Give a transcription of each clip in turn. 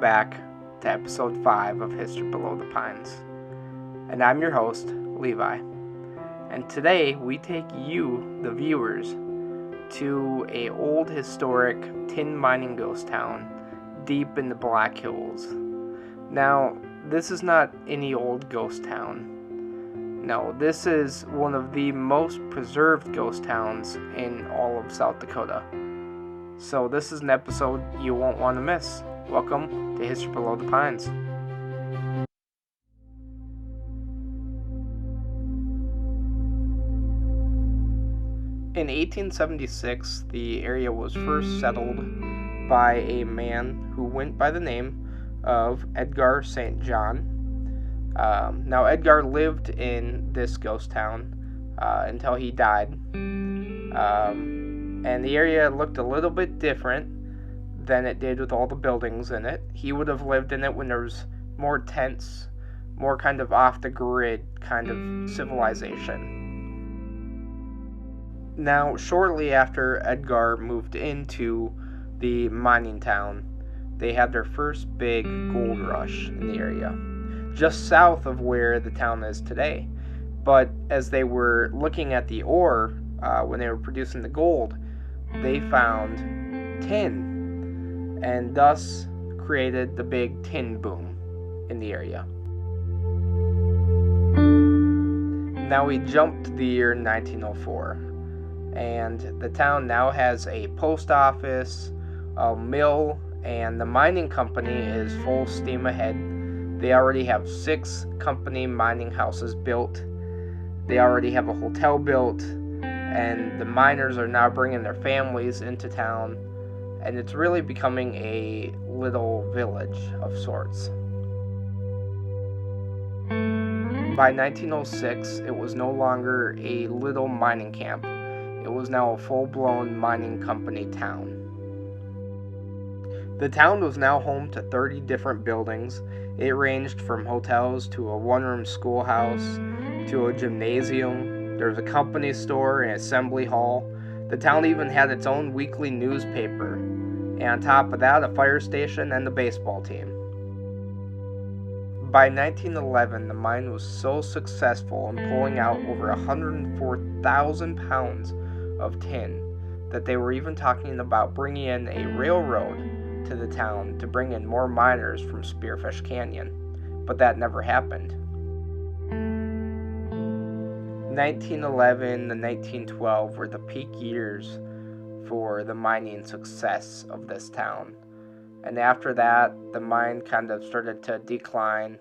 back to episode 5 of History Below the Pines. And I'm your host, Levi. And today we take you, the viewers, to a old historic tin mining ghost town deep in the Black Hills. Now, this is not any old ghost town. No, this is one of the most preserved ghost towns in all of South Dakota. So this is an episode you won't want to miss. Welcome to History Below the Pines. In 1876, the area was first settled by a man who went by the name of Edgar St. John. Now, Edgar lived in this ghost town until he died. And the area looked a little bit different than it did with all the buildings in it. He would have lived in it when there was more tents, more kind of off-the-grid kind of civilization. Now, shortly after Edgar moved into the mining town, they had their first big gold rush in the area, just south of where the town is today. But as they were looking at the ore, when they were producing the gold, they found tin, and thus created the big tin boom in the area. Now we jump to the year 1904, and the town now has a post office, a mill, and the mining company is full steam ahead. They already have 6 company mining houses built. They already have a hotel built, and the miners are now bringing their families into town, and it's really becoming a little village of sorts. By 1906, it was no longer a little mining camp. It was now a full-blown mining company town. The town was now home to 30 different buildings. It ranged from hotels to a one-room schoolhouse to a gymnasium. There was a company store and assembly hall. The town even had its own weekly newspaper, and on top of that, a fire station and the baseball team. By 1911, the mine was so successful in pulling out over 104,000 pounds of tin that they were even talking about bringing in a railroad to the town to bring in more miners from Spearfish Canyon, but that never happened. 1911 and 1912 were the peak years for the mining success of this town. And after that, the mine kind of started to decline,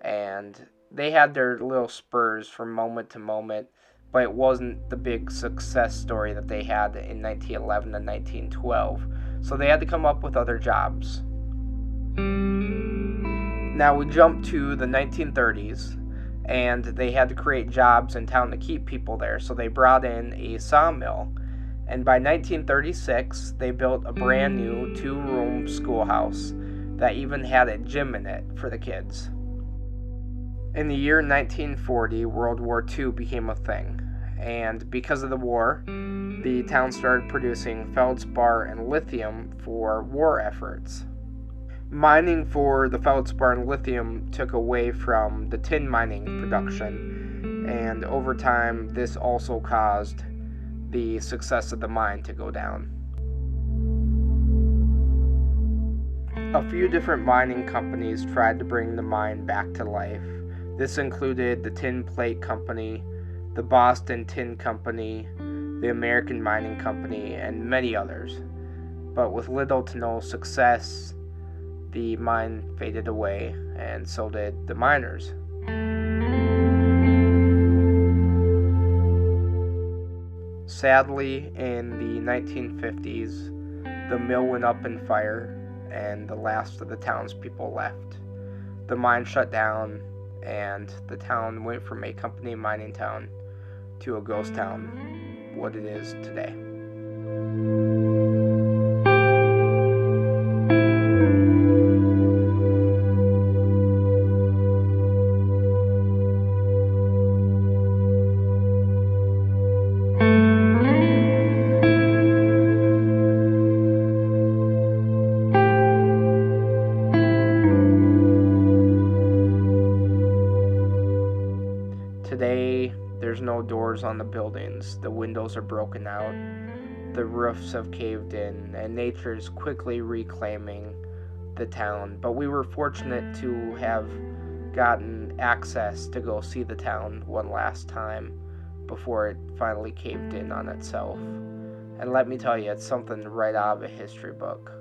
and they had their little spurs from moment to moment, but it wasn't the big success story that they had in 1911 and 1912. So they had to come up with other jobs. Now we jump to the 1930s, and they had to create jobs in town to keep people there, so they brought in a sawmill. And by 1936, they built a brand new 2-room schoolhouse that even had a gym in it for the kids. In the year 1940, World War II became a thing, and because of the war, the town started producing feldspar and lithium for war efforts. Mining for the feldspar and lithium took away from the tin mining production, and over time, this also caused the success of the mine to go down. A few different mining companies tried to bring the mine back to life. This included the Tin Plate Company, the Boston Tin Company, the American Mining Company, and many others. But with little to no success, the mine faded away, and so did the miners. Sadly, in the 1950s, the mill went up in fire, and the last of the townspeople left. The mine shut down, and the town went from a company mining town to a ghost town, what it is today. Today, there's no doors on the buildings, the windows are broken out, the roofs have caved in, and nature is quickly reclaiming the town. But we were fortunate to have gotten access to go see the town one last time before it finally caved in on itself. And let me tell you, it's something right out of a history book.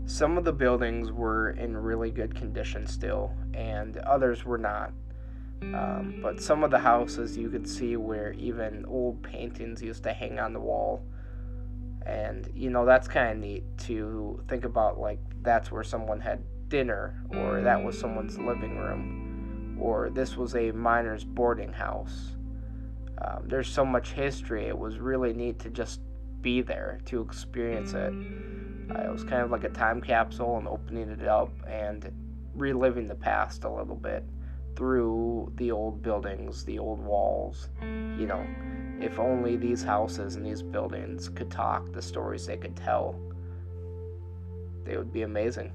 Some of the buildings were in really good condition still, and others were not. But some of the houses you could see where even old paintings used to hang on the wall. And, that's kind of neat to think about, like, that's where someone had dinner, or that was someone's living room, or this was a miner's boarding house. There's so much history, it was really neat to just be there, to experience it. It was kind of like a time capsule and opening it up and reliving the past a little bit through the old buildings, the old walls. If only these houses and these buildings could talk, the stories they could tell, they would be amazing.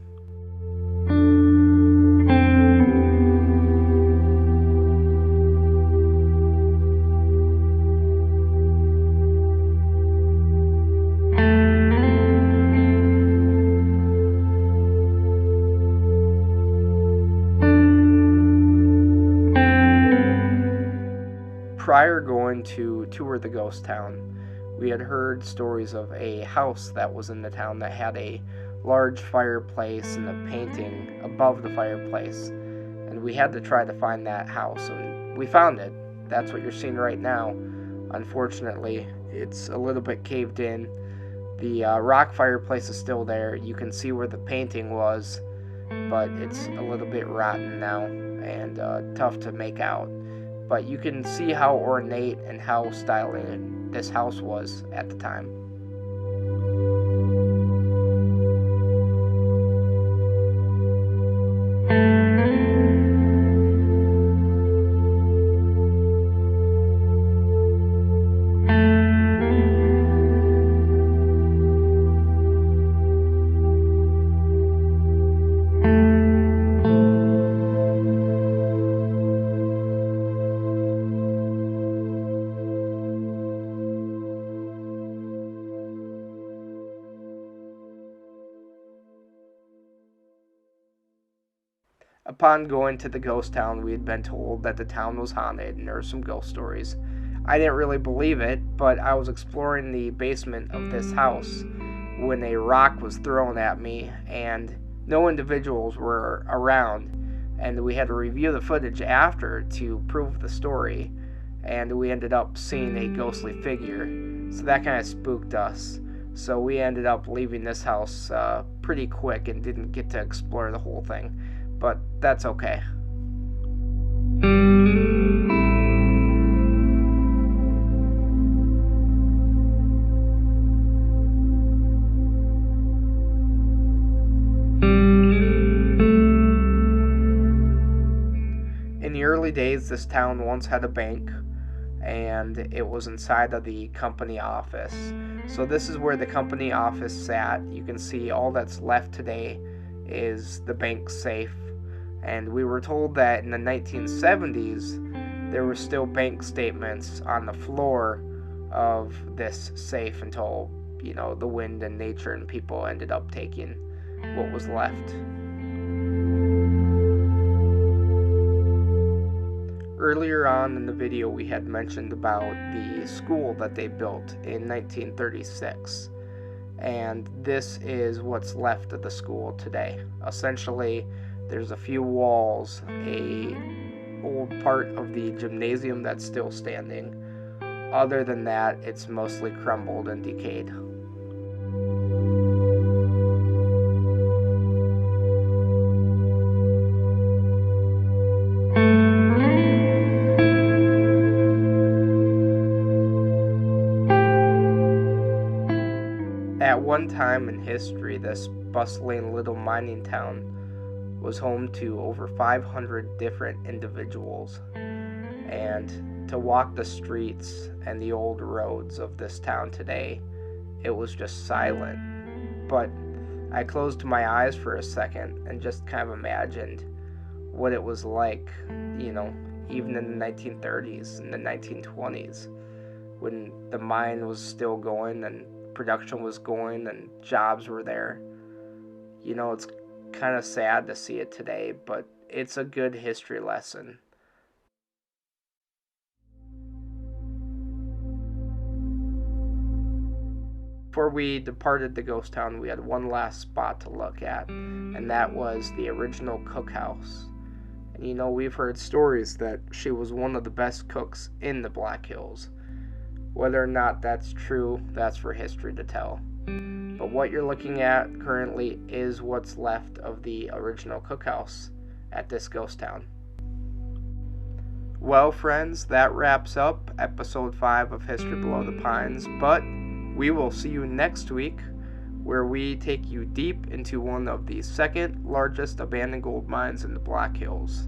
Prior going to tour the ghost town, we had heard stories of a house that was in the town that had a large fireplace and a painting above the fireplace. And we had to try to find that house, and we found it. That's what you're seeing right now. Unfortunately, it's a little bit caved in. The rock fireplace is still there. You can see where the painting was, but it's a little bit rotten now and tough to make out. But you can see how ornate and how stylish this house was at the time. Upon going to the ghost town, we had been told that the town was haunted and there were some ghost stories. I didn't really believe it, but I was exploring the basement of this house when a rock was thrown at me and no individuals were around, and we had to review the footage after to prove the story, and we ended up seeing a ghostly figure, so that kind of spooked us. So we ended up leaving this house pretty quick and didn't get to explore the whole thing. But that's okay. In the early days, this town once had a bank, and it was inside of the company office. So this is where the company office sat. You can see all that's left today is the bank safe. And we were told that in the 1970s, there were still bank statements on the floor of this safe until, the wind and nature and people ended up taking what was left. Earlier on in the video, we had mentioned about the school that they built in 1936. And this is what's left of the school today. Essentially, there's a few walls, a old part of the gymnasium that's still standing. Other than that, it's mostly crumbled and decayed. At one time in history, this bustling little mining town was home to over 500 different individuals. And to walk the streets and the old roads of this town today, it was just silent. But I closed my eyes for a second and just kind of imagined what it was like, even in the 1930s and the 1920s, when the mine was still going and production was going and jobs were there. It's kind of sad to see it today, but it's a good history lesson. Before we departed the ghost town, we had one last spot to look at, and that was the original cookhouse. And we've heard stories that she was one of the best cooks in the Black Hills. Whether or not that's true, that's for history to tell. But what you're looking at currently is what's left of the original cookhouse at this ghost town. Well, friends, that wraps up episode 5 of History Below the Pines, but we will see you next week, where we take you deep into one of the second largest abandoned gold mines in the Black Hills.